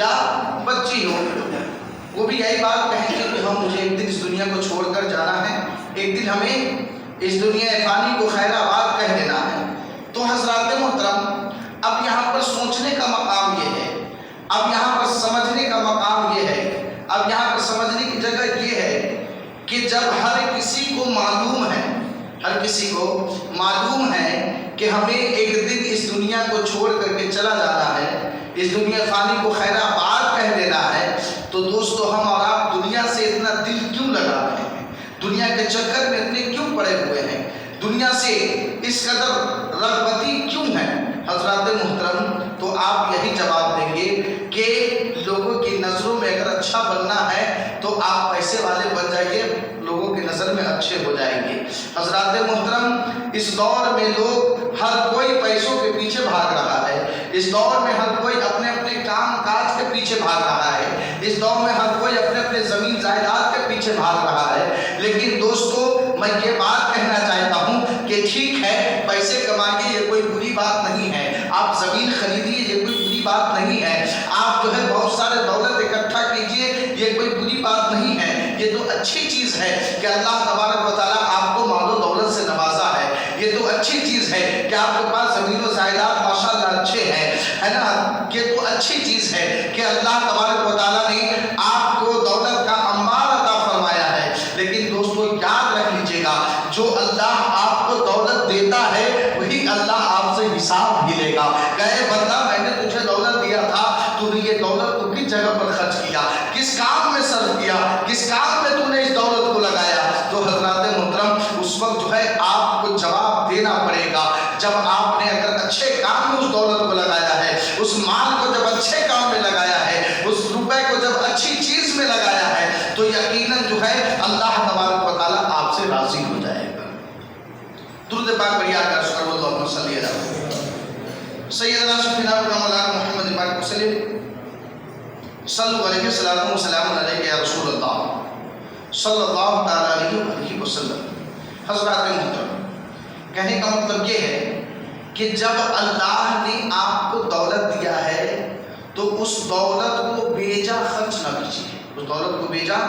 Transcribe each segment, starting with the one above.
یا بچی ہو، وہ بھی یہی بات کہیں گے کہ ہم مجھے ایک دن اس دنیا کو چھوڑ کر جانا ہے، ایک دن ہمیں اس دنیا فانی کو خیر آباد کہہ دینا ہے۔ تو حضرات محترم، اب یہاں پر سوچنے کا مقام یہ ہے، اب یہاں پر سمجھنے کا مقام یہ ہے، اب یہاں پر سمجھنے کی جگہ یہ ہے کہ جب ہر کسی کو معلوم ہے، ہر کسی کو معلوم ہے کہ ہمیں ایک دن اس دنیا کو چھوڑ کر کے چلا جانا ہے، اس دنیا فانی کو خیر آباد کہہ دینا ہے، تو دوستو ہم اور آپ دنیا سے اتنا دل کیوں لگا رہے ہیں؟ دنیا کے چکر میں اتنے کیوں پڑے ہوئے ہیں؟ دنیا سے اس قدر رغبتی کیوں ہیں؟ حضرات محترم، تو آپ یہی جواب دیں گے کہ لوگوں کی نظروں میں اگر اچھا بننا ہے تو آپ پیسے والے بن جائیے، لوگوں کی نظر میں اچھے ہو جائیں گے۔ حضرات محترم، اس دور میں لوگ ہر کوئی پیسوں کے پیچھے بھاگ رہا ہے، اس دور میں ہر کوئی اپنے اپنے کام کاج کے پیچھے بھاگ رہا ہے، اس دور میں ہر کوئی اپنے اپنے زمین جائیداد کے پیچھے بھاگ رہا ہے۔ لیکن دوستو، میں یہ بات کہنا چاہتا ہوں کہ ٹھیک ہے، پیسے کمائیے، یہ کوئی بری بات نہیں ہے، آپ زمین خریدیے، یہ کوئی بری بات نہیں ہے، آپ جو ہے بہت سارے دولت اکٹھا کیجئے، یہ کوئی بری بات نہیں ہے، یہ تو اچھی چیز ہے کہ اللہ تبارک و تعالیٰ آپ کو مال و دولت سے نوازا ہے، یہ تو اچھی چیز ہے کہ آپ کے پاس زمین و جائیداد ماشاءاللہ اچھے ہیں، ہے نا، یہ تو اچھی چیز ہے کہ اللہ تبارک و تعالیٰ نے آپ کو دولت کا انبار عطا فرمایا ہے۔ لیکن دوستو یاد رکھ لیجئے گا، جو اللہ آپ کو دولت دیتا ہے وہی اللہ آپ سے حساب بھی لے گا۔ کہے بندہ، میں نے تجھے دولت دیا تھا، تو نے یہ دولت کو کس جگہ پر خرچ کیا، کس کام میں صرف کیا، کس کام میں تو نے اس دولت کو لگایا؟ تو حضرات محترم، اس وقت جو ہے آپ کو جواب دینا پڑے گا۔ جب آپ نے اگر اچھے کام میں اس دولت کو لگایا ہے، اس مال کو جب اچھے کام میں لگایا ہے، اس روپے کو جب اچھی چیز میں لگایا ہے، تو یقیناً جو ہے اللہ تبارک و تعالیٰ آپ سے راضی ہو جائے گا۔ درود پاک پر یاد کر شکر اللہم صلی اللہ علیہ وسلم سیدنا شفینا و مولانا محمد پاک وسلم صلو علیہ السلام و سلام علیہ یا رسول اللہ صلی اللہ تعالیٰ علیہ وسلم۔ حضرات محترم، کہنے کا مطلب یہ ہے کہ جب اللہ نے آپ کو دولت دیا ہے تو اس دولت کو بیجا خرچ نہ کیجیے، اس دولت کو بیجا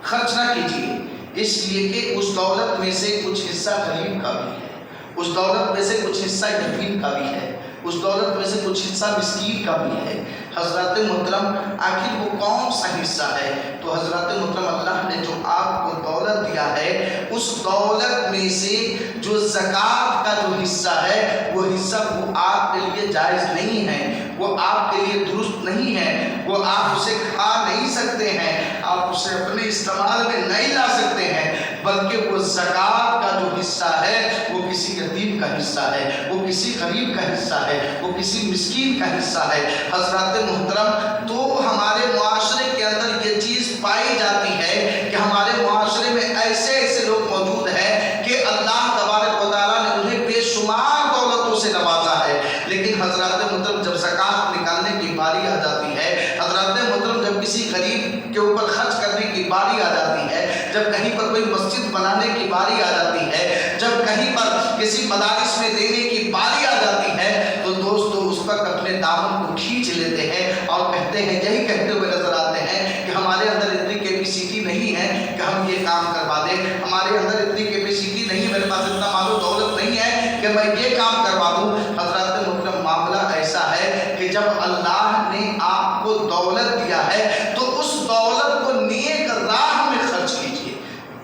خرچ نہ کیجیے، اس لیے کہ اس دولت میں سے کچھ حصہ غریب کا بھی ہے، اس دولت میں سے کچھ حصہ یتیم کا بھی ہے، اس دولت میں سے کچھ حصہ مسکین کا بھی ہے۔ حضرات محترم، آخر وہ کون سا حصہ ہے؟ تو حضرات محترم، اللہ نے جو آپ کو دولت دیا ہے، اس دولت میں سے جو زکوٰۃ کا جو حصہ ہے، وہ حصہ وہ آپ کے لیے جائز نہیں ہے، وہ آپ کے لیے درست نہیں ہے، وہ آپ اسے کھا نہیں سکتے ہیں، آپ اسے اپنے استعمال میں نہیں لا سکتے ہیں، بلکہ وہ زکوٰۃ کا جو حصہ ہے وہ کسی یتیم کا حصہ ہے، وہ کسی غریب کا حصہ ہے، وہ کسی مسکین کا حصہ ہے۔ حضرات محترم، تو ہمارے معاشرے کے اندر یہ چیز پائی جاتی ہے کہ ہمارے معاشرے میں ایسے ایسے لوگ موجود ہیں کہ اللہ تبارک و تعالیٰ نے انہیں بے شمار دولتوں سے نوازا ہے، لیکن حضرات محترم جب زکوٰۃ نکالنے کی باری آ جاتی ہے، حضرات محترم جب کسی غریب کے اوپر خرچ کرنے کی باری آ جاتی ہے، جب کہیں پر کوئی مسجد بنانے کی باری آ جاتی ہے، جب کہیں پر کسی مدارس میں دینے کی باری آ جاتی ہے، تو دوستو اس وقت اپنے دامن کو کھینچ لیتے ہیں اور کہتے ہیں، یہی کہتے ہوئے نظر آتے ہیں کہ ہمارے اندر اتنی کیپیسٹی نہیں ہے کہ ہم یہ کام کروا دیں، ہمارے اندر اتنی کیپیسٹی نہیں ہے، میرے پاس اتنا مال و دولت نہیں ہے کہ میں یہ کام کروا دوں۔ حضرات محترم، معاملہ ایسا ہے کہ جب اللہ نے آپ کو دولت دیا ہے تو اس دولت کو نیک راہ میں خرچ کیجیے،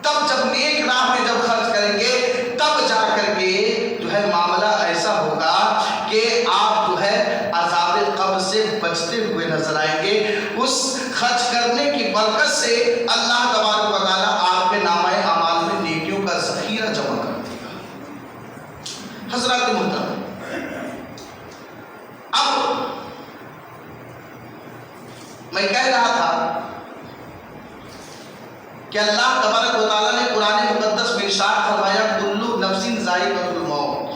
تب جب نیک راہ میں جب خرچ کریں گے تب جا کر کے جو ہے معاملہ ایسا ہوگا کہ آپ جو ہے عذاب قبر سے بچتے ہوئے نظر آئیں گے۔ اس خرچ کرنے کی برکت سے اللہ تبارک و تعالیٰ آپ کے نامہ اعمال میں نیکیوں کا ذخیرہ جمع کر دے گا۔ حضرات محترم، اب میں کہہ رہا تھا کہ اللہ تبارک و تعالیٰ نے قرآن مقدس میں ارشاد فرمایا، کل نفس ذائقۃ الموت،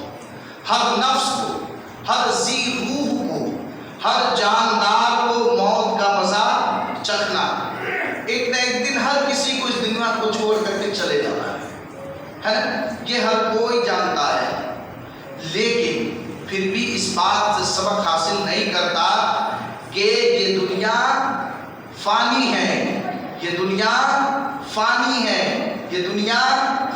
ہر نفس کو، ہر ذی روح کو، ہر جاندار کو موت کا مزہ چکھنا، ایک نہ ایک دن ہر کسی کو اس دنیا کو چھوڑ کر کے چلے جانا ہے نا، یہ ہر کوئی جانتا ہے، لیکن پھر بھی اس بات سے سبق حاصل نہیں کرتا کہ یہ دنیا فانی ہے، یہ دنیا فانی ہے، یہ دنیا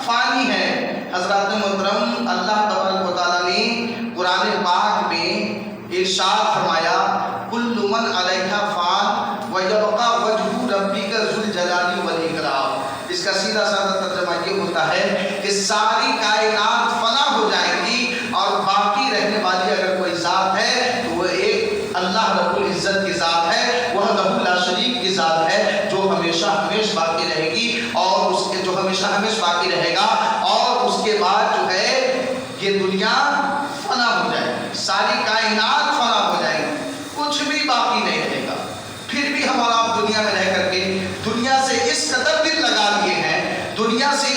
فانی ہے۔ حضرات محترم، اللہ تبارک و تعالیٰ نے قرآن پاک میں ارشاد فرمایا کل من علیہا فان ویبقی وجہ ربک ذو الجلال والاکرام۔ اس کا سیدھا سادہ ترجمہ یہ ہوتا ہے کہ ساری کائنات فنا ہو جائے گی اور باقی رہنے والی اگر کوئی ذات ہے تو وہ ایک اللہ رب العزت کی ذات ہے، وہ وحدہ لا شریک کی ذات ہے، جو ہمیشہ ہمیشہ باقی رہے گی اور اس کے جو ہمیشہ ہمیشہ باقی رہے گا، اور اس کے بعد جو ہے یہ دنیا فنا ہو جائے گی، ساری کائنات فنا ہو جائے گی، کچھ بھی باقی نہیں رہے گا۔ پھر بھی ہم اور آپ دنیا میں رہ کر کے دنیا سے اس قدر دل لگا لیے ہیں، دنیا سے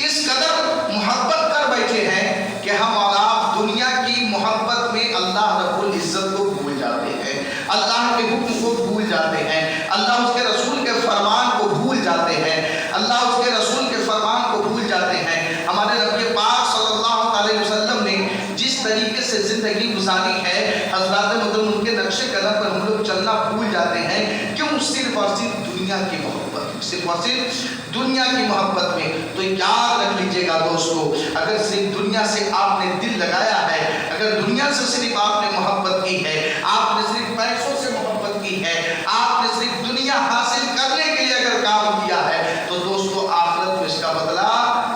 اس قدر محبت کر بیٹھے ہیں کہ ہم اور آپ دنیا کی محبت میں اللہ رب العزت کو بھول جاتے ہیں، اللہ کے حکم کو بھول جاتے ہیں، اللہ اس کے رسول کے فرمان کو بھول جاتے ہیں، اللہ اس کے رسول کے فرمان کو بھول جاتے ہیں۔ ہمارے نبی پاک صلی اللہ علیہ وسلم نے جس طریقے سے زندگی گزاری ہے، حضرات محترم ان کے نقش قدم پر ہم لوگ چلنا بھول جاتے ہیں۔ کیوں؟ صرف اور صرف دنیا کی محبت، صرف اور صرف دنیا کی محبت میں۔ تو یاد رکھ لیجئے گا دوستو، اگر صرف دنیا سے آپ نے دل لگایا ہے، اگر دنیا سے صرف آپ نے محبت کی ہے، آپ نے صرف پیسوں سے محبت کی ہے، آپ نے صرف دنیا حاصل کرنے کے لیے اگر کام کیا ہے، تو دوستو آخرت میں اس کا بدلہ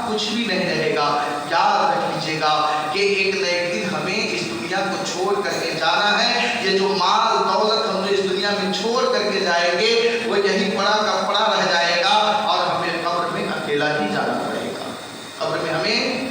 کچھ بھی نہیں رہے گا۔ یاد رکھ لیجئے گا کہ ایک نہ ایک دن ہمیں اس دنیا کو چھوڑ کر کے جانا ہے۔ یہ جو مال دولت ہم نے اس دنیا میں چھوڑ کر کے جائیں گے، وہ یہی پڑا کا پڑا رہ جائے گا اور ہمیں قبر میں اکیلا ہی جانا پڑے گا، قبر میں ہمیں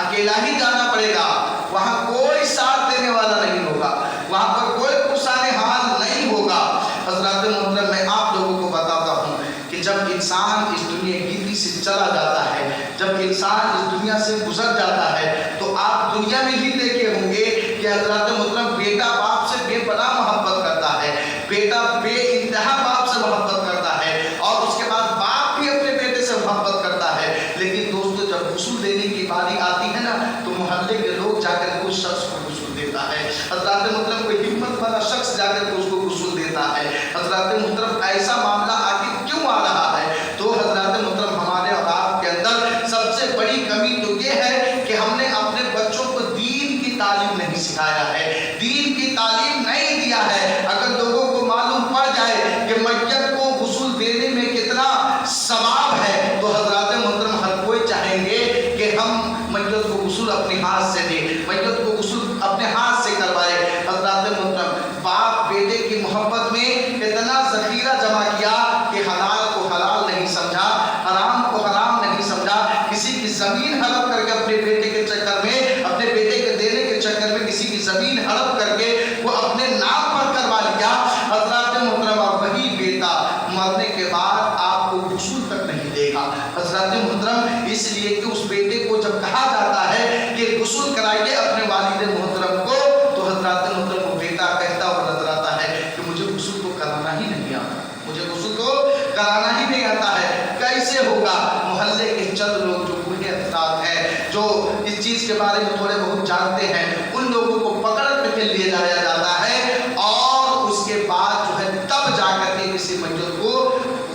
اکیلا ہی جانا پڑے گا۔ وہاں کوئی ساتھ دینے والا نہیں ہوگا، وہاں پر کوئی پرسان حال نہیں ہوگا۔ حضرات محترم، میں آپ لوگوں کو بتاتا ہوں کہ جب انسان اس دنیا گیتی سے چلا جاتا ہے، جب انسان اس دنیا سے گزر جاتا ہے، تو آپ دنیا میں ہی دیکھے ہوں گے کہ حضرات محترم بیٹا باپ سے بے پناہ محبت کرتا ہے، بیٹا بے انتہا باپ سے محبت کرتا ہے، اور اس کے بعد باپ بھی اپنے بیٹے سے محبت کرتا ہے۔ لیکن دوستو جب غسل دینے کی باری آتی ہے نا، تو محلے کے لوگ جا کر کے اس شخص کو غسل دیتا ہے۔ حضرات محترم کوئی ہمت والا شخص جا کر کے اس کو غسل دیتا ہے۔ حضرات محترم ایسا معاملہ آخر کیوں آ رہا ہے؟ تو حضرات محترم ہمارے اور آپ کے اندر سب سے بڑی کمی تو یہ ہے کہ ہم نے اپنے بچوں کو دین کی تعلیم نہیں سکھایا ہے، دین کی تعلیم نہیں دیا ہے۔ اگر لوگوں کو معلوم پڑ جائے کہ میت کو غسل دینے میں کتنا ثواب ہے، تو حضرات محترم ہر کوئی چاہیں گے کہ ہم میت کو غسل اپنے ہاتھ سے دیں، میت کو غسل اپنے ہاتھ سے کروائے۔ حضرات محترم باپ بیٹے کی محبت میں اتنا ذخیرہ جمع کیا کہ حلال کو حلال نہیں سمجھا، حرام کو حرام نہیں سمجھا، کسی کی زمین ہڑپ کر کے اپنے بیٹے کے چکر میں، اپنے بیٹے کے دینے کے چکر میں کسی کی زمین ہڑپ کر کے وہ اپنے نام پر کروا لیا۔ حضرات محترم اور وہی بیٹا مرنے کے بعد آپ کو غسل تک نہیں دے گا۔ حضرات محترم اس لیے کہ اس بیٹے کو جب کہا جاتا ہے کہ غسل کرائیے اپنے والد محترم کو، تو حضرات محترم وہ بیٹا کہتا ہوا نظر آتا ہے کہ مجھے غسل تو کرانا ہی نہیں آتا، مجھے غسل تو کرانا ہی نہیں آتا ہے۔ کیسے ہوگا؟ محلے کے چند لوگ جو بوڑھے افراد ہیں، جو اس چیز کے بارے میں تھوڑے بہت جانتے ہیں، ان لوگوں کو پکڑ کر کے لے جایا جاتا ہے، اور اس کے بعد جو ہے تب جا کر کے کسی میت کو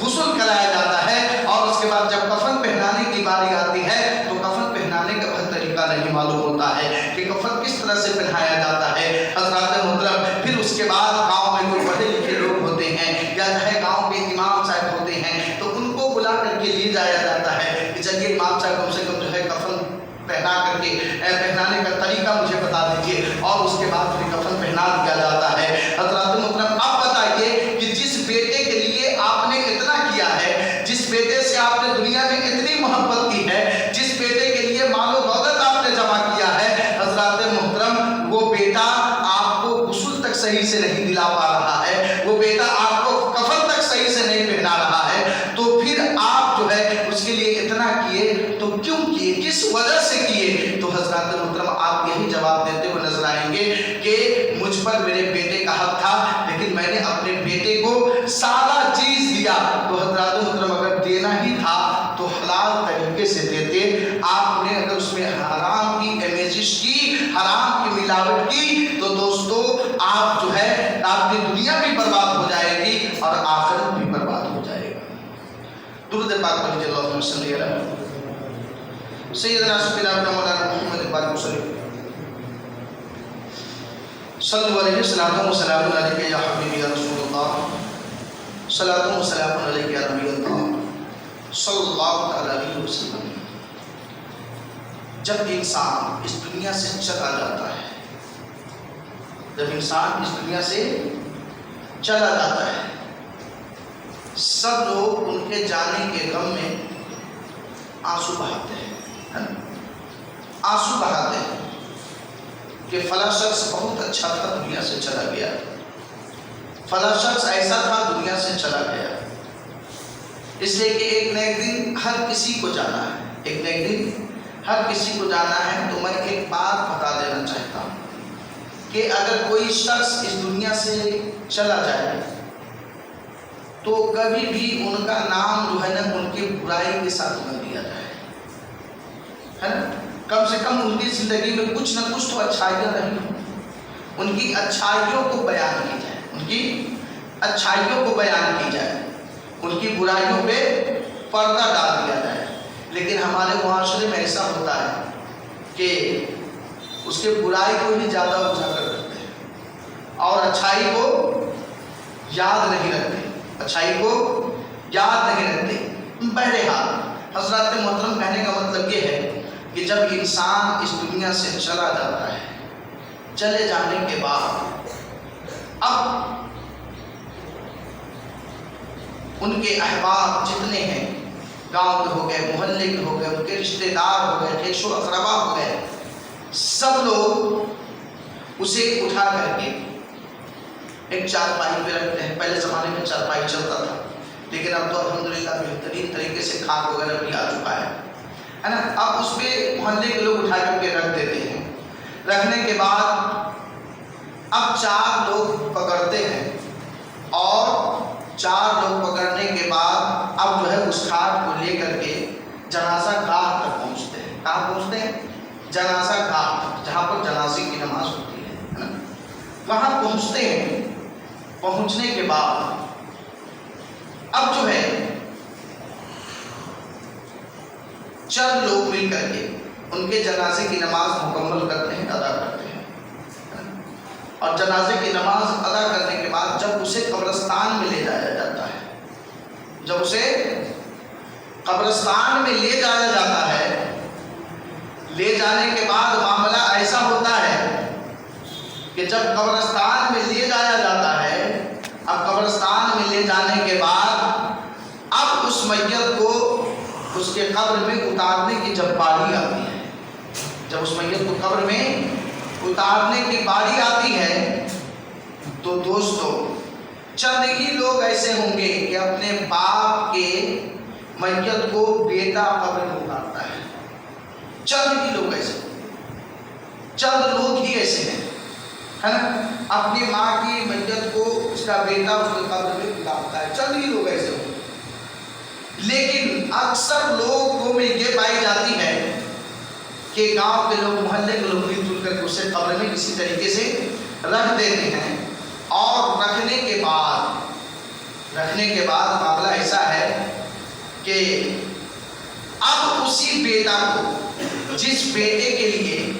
غسل کرایا جاتا ہے۔ اور اس کے بعد جب کفن پہنانے کی باری آتی ہے تو کفن پہنانے کا طریقہ نہیں معلوم ہوتا ہے کہ کفن کس طرح سے پہنایا جاتا ہے۔ حضرات محترم پھر اس کے بعد گاؤں میں کوئی پڑھے لکھے لوگ ہوتے ہیں یا چاہے گاؤں کے امام صاحب ہوتے ہیں، تو ان کو بلا کر کے لے جایا جاتا ہے کہ چلیے امام صاحب کم سے کم جو ہے کفن پہنا کر کے پہنانے کا طریقہ مجھے بتا دیجیے، اور اس کے بعد پھر کفن پہنا دیا جاتا ہے۔ حضرات محترم اب بتائیے کہ جس بیٹے کے لیے آپ نے اتنا کیا ہے، جس بیٹے سے آپ نے دنیا میں اتنی محبت کی ہے، جس بیٹے کے لیے مال و دولت آپ نے جمع کیا ہے، حضرات محترم وہ بیٹا آپ کو غسل تک صحیح سے نہیں دلا پا رہا ہے، وہ بیٹا آپ کو کفن تک صحیح سے نہیں پہنا رہا ہے، تو پھر آپ جو ہے اس کے لیے اتنا کیے تو کیوں کیے، کس وجہ سے کیے؟ تو حضرات محترم آپ یہی جواب دیتے ہوئے نظر آئیں گے کہ مجھ پر میرے بیٹے کا حق تھا، لیکن میں نے اپنے بیٹے کو سادہ چیز دیا۔ تو حضرات محترم اگر دینا ہی تھا تو حلال طریقے سے دیتے، آپ نے اگر اس میں حرام کی امیزش کی، حرام کی ملاوٹ کی، تو دوستو آپ جو ہے آپ کی دنیا بھی برباد ہو جائے درود پاک پڑھیے اللہم صلی علی سیدنا سیدنا مولانا محمد بارک وسلم صلو علیہ السلام و سلام علیکہ یا حبیبی یا رسول اللہ صلاۃ و سلام علیکہ یا نبی اللہ صلی اللہ علیہ وسلم۔ جب انسان اس دنیا سے چلا جاتا ہے، جب انسان اس دنیا سے چلا جاتا ہے، سب لوگ ان کے جانے کے غم میں آنسو بہاتے ہیں، آنسو بہاتے ہیں کہ فلاں شخص بہت اچھا تھا دنیا سے چلا گیا، فلاں شخص ایسا تھا دنیا سے چلا گیا۔ اس لیے کہ ایک نہ ایک دن ہر کسی کو جانا ہے، ایک نہ ایک دن ہر کسی کو جانا ہے۔ تو میں ایک بات بتا دینا چاہتا ہوں کہ اگر کوئی شخص اس دنیا سے چلا جائے تو کبھی بھی ان کا نام جو ہے نا ان کی برائی کے ساتھ نہ دیا جائے، ہے نا۔ کم سے کم ان کی زندگی میں کچھ نہ کچھ تو اچھائیاں رہی ہوں، ان کی اچھائیوں کو بیان کی جائے، ان کی اچھائیوں کو بیان کی جائے، ان کی برائیوں پہ پردہ ڈال دیا جائے۔ لیکن ہمارے معاشرے میں ایسا ہوتا ہے کہ اس کے برائی کو ہی زیادہ اجاگر کرتے ہیں اور اچھائی کو یاد نہیں رکھتے، اچھائی کو یاد نہیں رکھتے۔ بہرحال حضرات محترم، کہنے کا مطلب یہ ہے کہ جب انسان اس دنیا سے چلا جاتا ہے، چلے جانے کے بعد اب ان کے احباب جتنے ہیں، گاؤں کے ہو گئے، محلے کے ہو گئے، ان کے رشتہ دار ہو گئے، خیش و اقربا ہو گئے، سب لوگ اسے اٹھا کر کے ایک چارپائی پہ رکھتے ہیں۔ پہلے زمانے میں چارپائی چلتا تھا، لیکن اب تو الحمدللہ بہترین طریقے سے کھاد وغیرہ بھی آ چکا ہے نا۔ اب اس پہ محلے کے لوگ اٹھا کر کے رکھ دیتے ہیں۔ رکھنے کے بعد اب 4 لوگ پکڑتے ہیں اور 4 لوگ پکڑنے کے بعد اب جو ہے اس کھاد کو لے کر کے جنازہ گاہ تک پہنچتے ہیں۔ کہاں پہنچتے ہیں؟ جنازہ گاہ تک، جہاں پر جنازے کی نماز ہوتی ہے نا، وہاں پہنچتے ہیں۔ پہنچنے کے بعد اب جو ہے چند لوگ مل کر کے ان کے جنازے کی نماز مکمل کرتے ہیں، ادا کرتے ہیں، اور جنازے کی نماز ادا کرنے کے بعد جب اسے قبرستان میں لے جایا جاتا ہے، جب اسے قبرستان میں لے جایا جاتا ہے، لے جانے کے بعد معاملہ ایسا ہوتا ہے کہ جب قبرستان میں لے جایا جاتا ہے، اب قبرستان میں لے جانے کے بعد اب اس میت کو اس کے قبر میں اتارنے کی جب باری آتی ہے، جب اس میت کو قبر میں اتارنے کی باری آتی ہے تو دوستو چند ہی لوگ ایسے ہوں گے کہ اپنے باپ کے میت کو بیٹا قبر میں اتارتا ہے۔ چند ہی لوگ ایسے، چند لوگ ہی ایسے ہیں، ہے نا، اپنی ماں کی میت کو اس کا بیٹا اس کے قبر میں اتارتا ہے۔ چند ہی لوگ ایسے ہوں گے، لیکن اکثر لوگوں میں یہ پائی جاتی ہے کہ گاؤں کے لوگ، محلے کے لوگ مل جل کر اسے قبر میں کسی طریقے سے رکھ دیتے ہیں، اور رکھنے کے بعد معاملہ ایسا ہے کہ اب اسی بیٹا کو، جس بیٹے کے لیے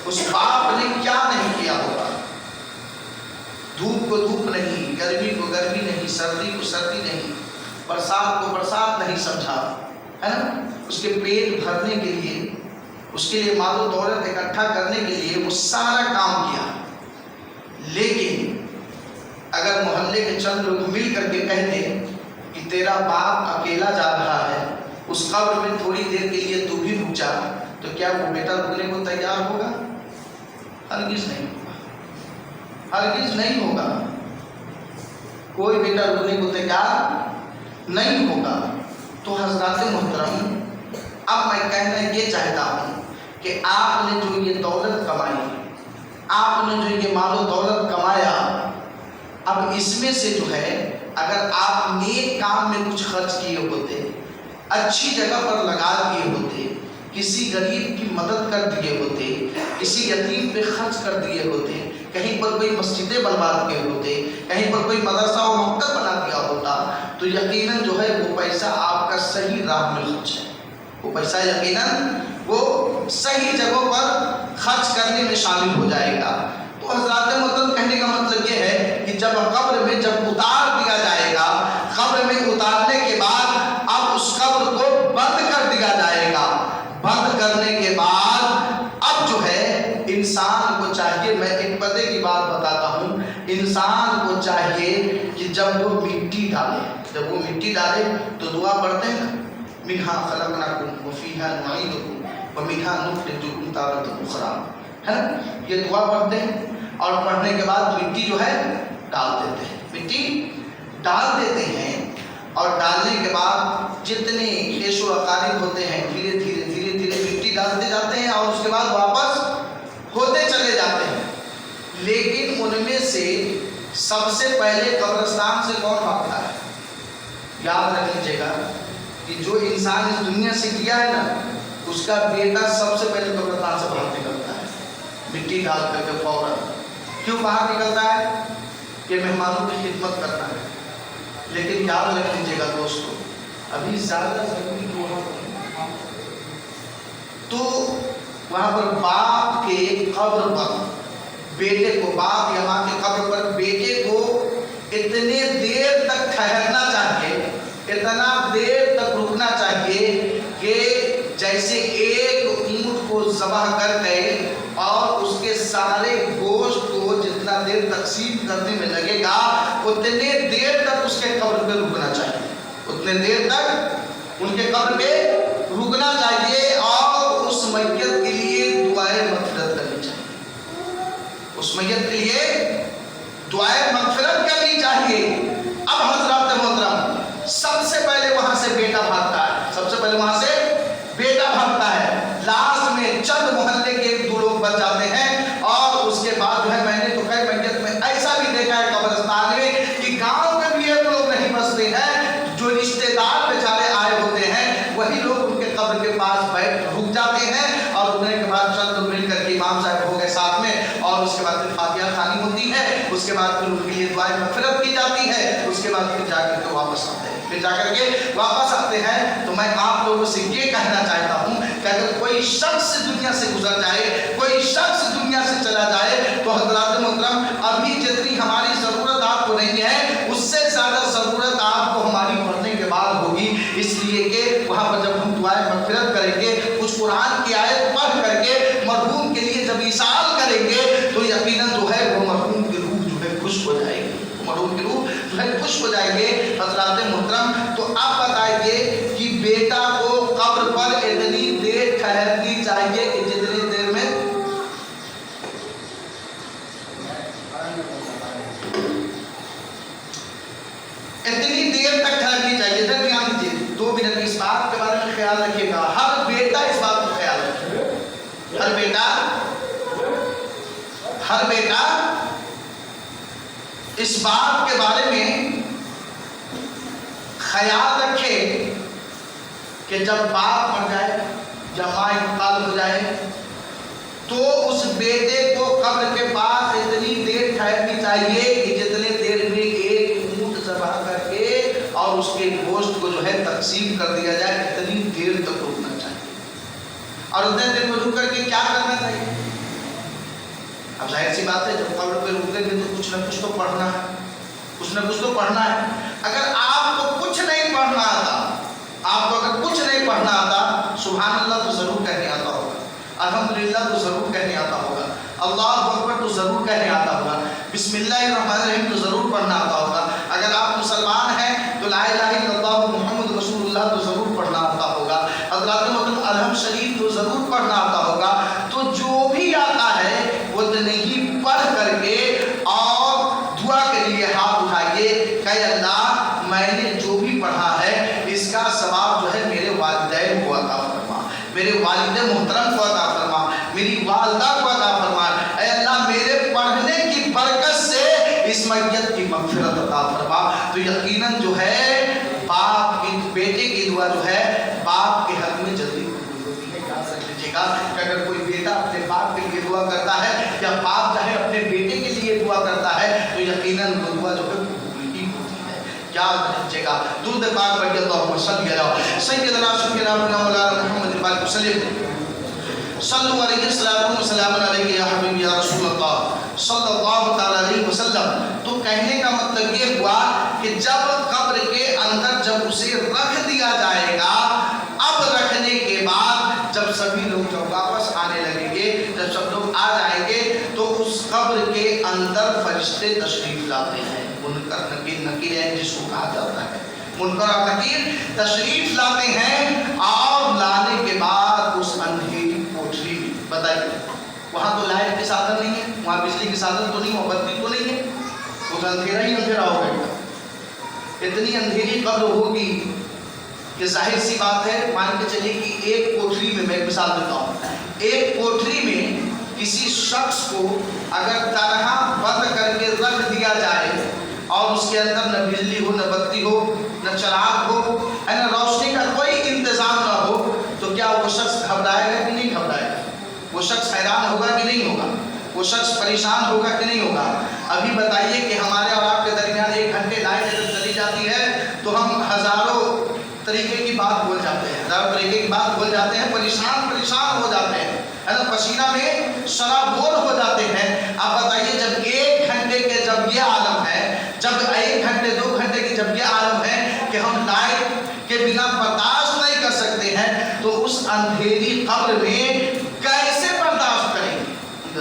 اس باپ نے کیا نہیں کیا ہوگا، دھوپ کو دھوپ نہیں، گرمی کو گرمی نہیں، سردی کو سردی نہیں، برسات کو برسات نہیں سمجھا، ہے نا، اس کے پیٹ بھرنے کے لیے، اس کے لیے مال و دولت اکٹھا کرنے کے لیے وہ سارا کام کیا۔ لیکن اگر محلے کے چند لوگ مل کر کے کہتے کہ تیرا باپ اکیلا جا رہا ہے، اس قبر میں تھوڑی دیر کے لیے تو بھی رک جا، تو کیا وہ بیٹا رکنے کو تیار ہوگا؟ ہرگز نہیں ہوگا، ہرگز نہیں ہوگا، کوئی بیٹا رکنے کو تیار نہیں ہوگا۔ تو حضرات محترم، اب میں کہنا یہ چاہتا ہوں کہ آپ نے جو یہ دولت کمائی، آپ نے جو یہ مال و دولت کمایا، اب اس میں سے جو ہے اگر آپ نیک کام میں کچھ خرچ کیے ہوتے، اچھی جگہ پر لگا دیے ہوتے، کسی غریب کی مدد کر دیے ہوتے، کسی یتیم پہ خرچ کر دیے ہوتے، کہیں پر کوئی مسجدیں بنوا دیے ہوتے، کہیں پر کوئی مدرسہ و مکتب بنا دیا ہوتا، تو یقیناً جو ہے وہ پیسہ آپ کا صحیح راہ میں خرچ ہے، وہ پیسہ یقیناً وہ صحیح جگہوں پر خرچ کرنے میں شامل ہو جائے گا۔ تو حضرات محترم کہنے کا مطلب یہ ہے کہ جب قبر میں جب اتار دیا جائے گا، قبر میں اتارنے کے بعد اب اس قبر کو بند کر دیا جائے گا، بند کرنے کے بعد اب جو ہے انسان کو چاہیے، میں ایک پتے کی بات بتاتا ہوں، انسان کو چاہیے کہ جب وہ مٹی ڈالے تو دعا پڑھتے ہیں نا، منہا خلقناکم وفیہا نعیدکم ومنہا نخرجکم تارۃ اخری، ہے نا، یہ دعا پڑھتے ہیں اور پڑھنے کے بعد مٹی جو ہے ڈال دیتے ہیں، مٹی ڈال دیتے ہیں اور ڈالنے کے بعد جتنے عیش و اقارب ہوتے ہیں دھیرے دھیرے مٹی ڈالتے جاتے ہیں اور اس کے بعد واپس ہوتے چلے جاتے ہیں، لیکن ان میں سے سب سے پہلے قبرستان سے کون بھاگتا ہے؟ یاد رکھ لیجیے گا کہ جو انسان اس دنیا سے گیا ہے نا، اس کا بیٹا سب سے پہلے قبرستان سے باہر نکلتا ہے، مٹی ڈال کر کے فوراً۔ کیوں باہر نکلتا ہے؟ کہ مہمانوں کی خدمت کرنا ہے، لیکن یاد رکھ لیجیے گا دوستو، ابھی زیادہ ضروری تو وہاں پر باپ کے قبر پر بیٹے کو، باپ یا ماں کے قبر پر بیٹے کو اتنے دیر تک ٹھہرنا چاہیے، اتنا دیر تک رکنا چاہیے کہ جیسے ایک اونٹ کو ذبح کر گئے اور اس کے سارے گوشت کو جتنا دیر تقسیم کرنے میں لگے گا اتنے دیر تک اس کے قبر پہ رکنا چاہیے، اتنے دیر تک ان کے قبر پہ رکنا چاہیے اور اس میت کے لیے دعائے مغفرت کرنی چاہیے، اس میت کے لیے دعائے مغفرت کرنی چاہیے۔ اب حضرات محترم سب سے پہلے وہاں سے بیٹا بھاگتا ہے، سب سے پہلے وہاں سے بیٹا بھاگتا ہے، لاسٹ میں چند محلے کے ایک دو لوگ بچ جاتے ہیں اور اس کے بعد جو ہے میں نے تو خیر میت میں ایسا بھی دیکھا ہے قبرستان میں کہ گاؤں میں بھی ایک لوگ نہیں بستے ہیں، جو رشتے دار بیچارے آئے ہوتے ہیں وہی لوگ ان کے قبر کے پاس بیٹھ رک جاتے ہیں اور رکنے کے بعد چند مل کر کے امام صاحب ہو گئے ساتھ میں اور اس کے بعد پھر فاتحہ خوانی ہوتی ہے، اس کے بعد پھر ان کے لیے دعائیں مغفرت کی جاتی ہے، اس کے بعد پھر جا کر کے واپس آتے ہیں، پھر جا کر کے واپس آتے ہیں۔ تو میں آپ لوگوں سے یہ کہنا چاہتا ہوں کہ اگر کوئی شخص دنیا سے گزر جائے، کوئی شخص دنیا سے چلا جائے تو حضرات محترم ابھی جتنی ہماری ضرورت آپ کو نہیں ہے اس سے زیادہ ضرورت آپ کو ہماری مرنے کے بعد ہوگی، اس لیے کہ وہاں پر جب ہم دعائیں مغفرت کریں گے، کچھ قرآن کی آیت پڑھ کر کے مرحوم کے لیے جب ایصال کریں گے تو یقیناً جو ہے وہ مرحوم کی روح جو ہے خوش ہو جائے گی، مرحوم کی روح جو ہے خوش ہو جائے گی۔ حضرات محترم تو اب بتائیے کہ بیٹا کو قبر پر اتنی دیر ٹھہرنی چاہیے کہ جتنی دیر میں اتنی دیر تک ٹھہرنی چاہیے۔ ادھر دھیان دیجیے، 2 منٹ اس بات کے بارے میں خیال رکھیے گا، ہر بیٹا اس بات کا خیال رکھے، ہر بیٹا اس بات کے بارے میں خیال رکھے کہ جب باپ مر جائے یا ماں انتقال ہو جائے تو اس بیٹے کو قبر کے پاس اتنی دیر ٹھہرنی چاہیے کہ جتنے دیر میں ایک اونٹ ذبح کر کے اور اس کے گوشت کو جو ہے تقسیم کر دیا جائے، اتنی دیر تک رکنا چاہیے۔ اور اتنے دیر میں رک کر کے کیا کرنا چاہیے؟ اب ظاہر سی بات ہے جب قبر پہ رکیں گے تو کچھ نہ کچھ تو پڑھنا ہے، کچھ نہ کچھ تو پڑھنا ہے۔ اگر آپ کو کچھ نہیں پڑھنا آتا، آپ کو اگر کچھ نہیں پڑھنا آتا، سبحان اللہ تو ضرور کہنے آتا ہوگا، الحمدللہ تو ضرور کہنے آتا ہوگا، اللہ اکبر تو ضرور کہنے آتا ہوگا، بسم اللہ الرحمن الرحیم تو ضرور پڑھنا آتا ہوگا، اگر آپ مسلمان ہیں تو لا الہ الا اللہ محمد رسول اللہ تو ضرور پڑھنا آتا ہوگا، حضرات محترم الحمد شریف تو ضرور پڑھنا آتا ہوگا۔ تو جو بھی آتا ہے وہ نہیں پڑھ کر کے اور دعا کے لیے ہاتھ اٹھائیے کہ اللہ میں نے جو بھی پڑھا ہے اس کا ثواب جو ہے میرے والدین کو عطا فرما، میرے والد محترم کو عطا فرما، میری والدہ کو عطا فرما، اے اللہ میرے پڑھنے کی برکت سے اس میت کی مغفرت عطا فرما۔ تو یقیناً جو ہے باپ کی بیٹے کی دعا جو ہے باپ کے حق میں جلدی قبول ہوتی ہے۔ یاد رکھ لیجیے گا کہ اگر کوئی بیٹا اپنے باپ کے لیے دعا کرتا ہے یا باپ چاہے اپنے بیٹے کے لیے دعا کرتا ہے تو یقیناً وہ دعا جو ہے قبول ہی ہوتی ہے۔ یاد رکھیے گا. درود پاک پڑھیے اللہم صلی علی سیدنا سیدنا مولانا محمد وآلہ وسلم. صلو علیہ السلام وسلام علیہ یا حبیب یا رسول اللہ صلی اللہ تعالی علیہ وسلم. تو کہنے کا مطلب یہ ہوا کہ جب قبر کے اندر جب اسے رکھ دیا جائے گا، اب رکھنے کے بعد جب سبھی لوگ جب واپس آنے لگیں گے، جب سب لوگ آ جائیں گے تو اس قبر کے اندر فرشتے تشریف لاتے ہیں. منکر نکیر ہے جس کو کہا جاتا ہے. منکر اور نکیر تشریف لاتے ہیں اور لانے کے بعد اس اندھیری کوٹری میں، بتائیے وہاں تو لائٹ کے سادھن نہیں ہے، وہاں بجلی کے سادھن تو نہیں، وہاں بتی تو نہیں ہے، وہ اندھیرا ہی اندھیرا ہو گیا. اتنی اندھیری قبر ہوگی کہ ظاہر سی بات ہے، مان کے چلیے کہ ایک کوٹری میں ایک مثال دیتا ہوں، ایک کوٹری میں کسی شخص کو اگر تنہا بند کر کے رکھ دیا جائے اور اس کے اندر نہ بجلی ہو، نہ بتی ہو، نہ چراغ ہو، نہ روشنی کا کوئی انتظام نہ ہو، تو کیا وہ شخص گھبرائے گا کہ نہیں گھبرائے گا؟ وہ شخص حیران ہوگا کہ نہیں ہوگا؟ وہ شخص پریشان ہوگا کہ نہیں ہوگا؟ ابھی بتائیے کہ ہمارے اور آپ کے درمیان 1 گھنٹے لائٹ اگر چلی جاتی ہے تو ہم ہزاروں طریقے کی بات بول جاتے ہیں، ہزاروں طریقے کی بات بول جاتے ہیں، پریشان ہو جاتے ہیں، ہے نا، پسینہ میں سرابور ہو جاتے ہیں. آپ بتائیے جب 1 گھنٹے کے جب یہ عالم ہے، جب 1 گھنٹے 2 گھنٹے کی جب یہ عالم ہے کہ ہم لائٹ کے بنا برداشت نہیں کر سکتے ہیں، تو اس اندھیری قبر میں کیسے برداشت کریں گے؟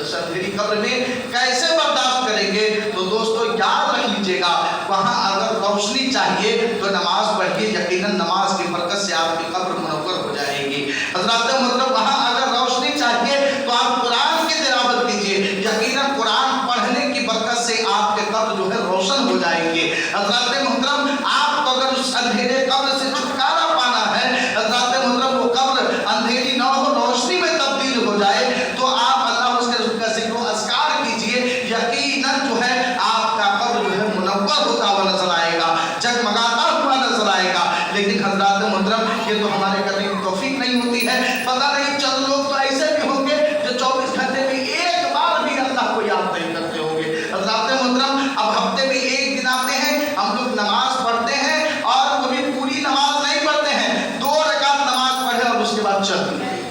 اس اندھیری قبر میں کیسے برداشت کریں گے؟ تو دوستو یاد رکھ لیجئے گا، وہاں اگر روشنی چاہیے تو نماز پڑھیے، یقیناً نماز کی برکت سے آپ کی قبر منور ہو جائے گی. حضرات مطلب وہاں اگر روشنی چاہیے تو آپ قرآن کی تلاوت کیجئے، یقیناً قرآن پڑھنے کی برکت سے آپ کے قبر جو ہے روشن ہو جائیں گے. حضرات محترم آپ کو اگر اس اندھیرے قبر سے چھٹکارا پانا ہے، حضرات محترم وہ قبر اندھیری نہ ہو، روشنی میں تبدیل ہو جائے، تو آپ اللہ اس کے رسول کا ذکر و اذکار کیجئے، یقیناً جو ہے آپ کا قبر جو ہے منور ہوتا ہوا نظر آئے گا، جگمگاتا ہوا نظر آئے گا. لیکن حضرات محترم یہ تو ہمارے کرنے کی توفیق نہیں ہوتی ہے. پتہ نہیں چند لوگ تو ایسے بھی ہوں گے جو 24 گھنٹے میں 1 بار بھی اللہ کو یاد نہیں کرتے ہوں گے. حضرات محترم اب ہفتے میں 1 دن آتے ہیں، ہم لوگ نماز پڑھتے ہیں اور کبھی پوری نماز نہیں پڑھتے ہیں، 2 رکعت نماز پڑھے اور اس کے بعد چل دیے،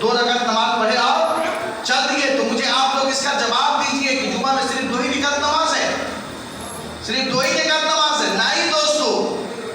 2 رکعت نماز پڑھے اور چل دیے. تو مجھے آپ لوگ اس کا جواب دیجئے کہ جمعہ میں صرف 2 ہی رکعت نماز ہے، صرف 2 ہی رکعت نماز ہے؟ نہیں دوستو،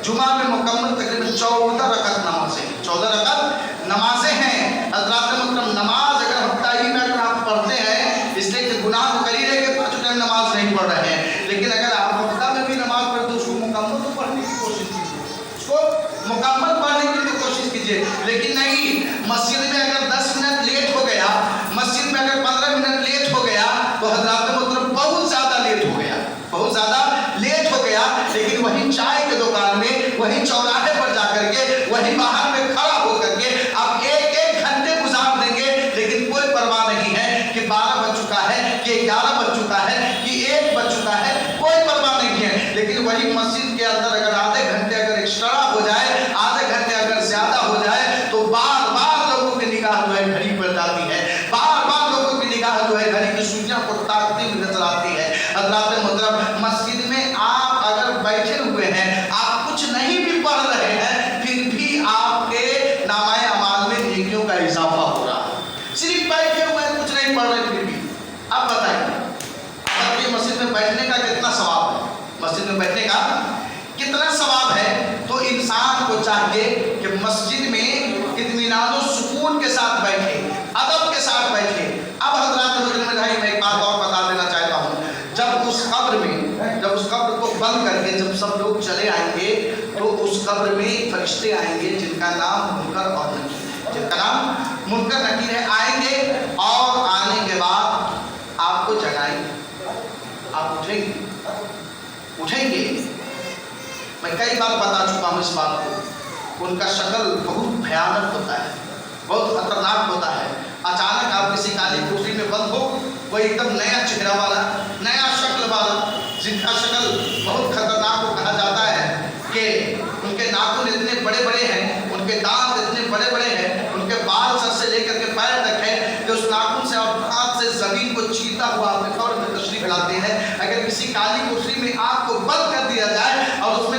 جمعہ میں مکمل تقریباً 14 رکعت نمازیں، 14 رکعت نمازیں ہیں. حضرات محترم نماز اگر ہفتہ ہی میں اگر آپ پڑھتے ہیں، اس لیے کہ گناہ تو کر ہی رہے کہ 5 ٹائم نماز نہیں پڑھ رہے ہیں، لیکن اگر آپ ہفتہ میں بھی نماز پڑھتے تو اس کو مکمل تو پڑھنے کی کوشش کیجیے، اس کو مکمل پڑھنے کی تو کوشش کیجیے. لیکن نہیں، مسجد میں اگر 10 منٹ لیٹ ہو گیا، مسجد میں اگر 15 منٹ لیٹ ہو گیا تو حضرات محترم بہت زیادہ لیٹ ہو گیا، بہت زیادہ لیٹ ہو گیا. لیکن وہی چائے کے دکان میں، وہی چوراہے پر جا کر کے، وہی باہر میں کھڑا ہو کر کے اب 1 گھنٹے گزار دیں گے، لیکن کوئی پرواہ نہیں ہے کہ 12 بج چکا ہے، کہ 11 بج چکا ہے، کہ 1 بج چکا ہے، کوئی پرواہ نہیں ہے. لیکن وہی مسجد کے اندر اگر آدھے گھنٹے اگر ایکسٹرا ہو جائے، آدھے گھنٹے اگر زیادہ ہو جائے، تو بار بار لوگوں کی نگاہ جو ہے گھڑی پر جاتی ہے، بار بار لوگوں کی نگاہ جو ہے گھڑی کی سوئیاں کو تاکتی ہوئی نظر آتی ہے. حضرات محترم مسجد میں آپ اگر بیٹھے ہوئے ہیں، آپ کچھ نہیں بھی پڑھ رہے ہیں، پھر بھی آپ کے نامہ اعمال میں نیکیوں کا اضافہ ہو رہا ہے. صرف بیٹھے ہوئے ہیں، کچھ نہیں پڑھ رہے پھر بھی. اب بتائیے اب یہ مسجد میں بیٹھنے کا کتنا ثواب ہے، مسجد میں بیٹھنے کا کتنا ثواب ہے. تو انسان کو چاہیے کہ مسجد میں اطمینان و سکون کے ساتھ بیٹھے، ادب کے ساتھ بیٹھے. اب حضرات میں ایک بات اور بتا دینا چاہتا ہوں، جب اس قبر میں، جب اس قبر کو بند کر کے جب سب لوگ چلے آئیں گے تو اس قبر میں فرشتے آئیں گے جن کا نام منکر اور نکیر ہے، جن کا نام منکر نکیر ہے. آئیں گے اور آنے کے بعد آپ کو جگائیں گے، آپ اٹھیں گے. میں کئی بار بتا چکا ہوں اس بات کو، ان کا شکل بہت بھیانک ہوتا ہے، بہت خطرناک ہوتا ہے. اچانک آپ کسی کالی کوٹری میں بند ہو، وہ ایک دم نیا چہرہ والا، نیا شکل والا، جن کا شکل بہت خطرناک کو کہا جاتا ہے کہ ان کے ناخن اتنے بڑے بڑے ہیں، ان کے دانت اتنے بڑے بڑے ہیں، ان کے بال سر سے لے کر کے پیر تک ہیں کہ اس ناخن سے اور ہاتھ سے زمین کو چیرتا ہوا اپنے قبر میں تشریف لاتے ہیں. اگر کسی کالی کوٹری میں آپ کو بند کر دیا جائے اور اس میں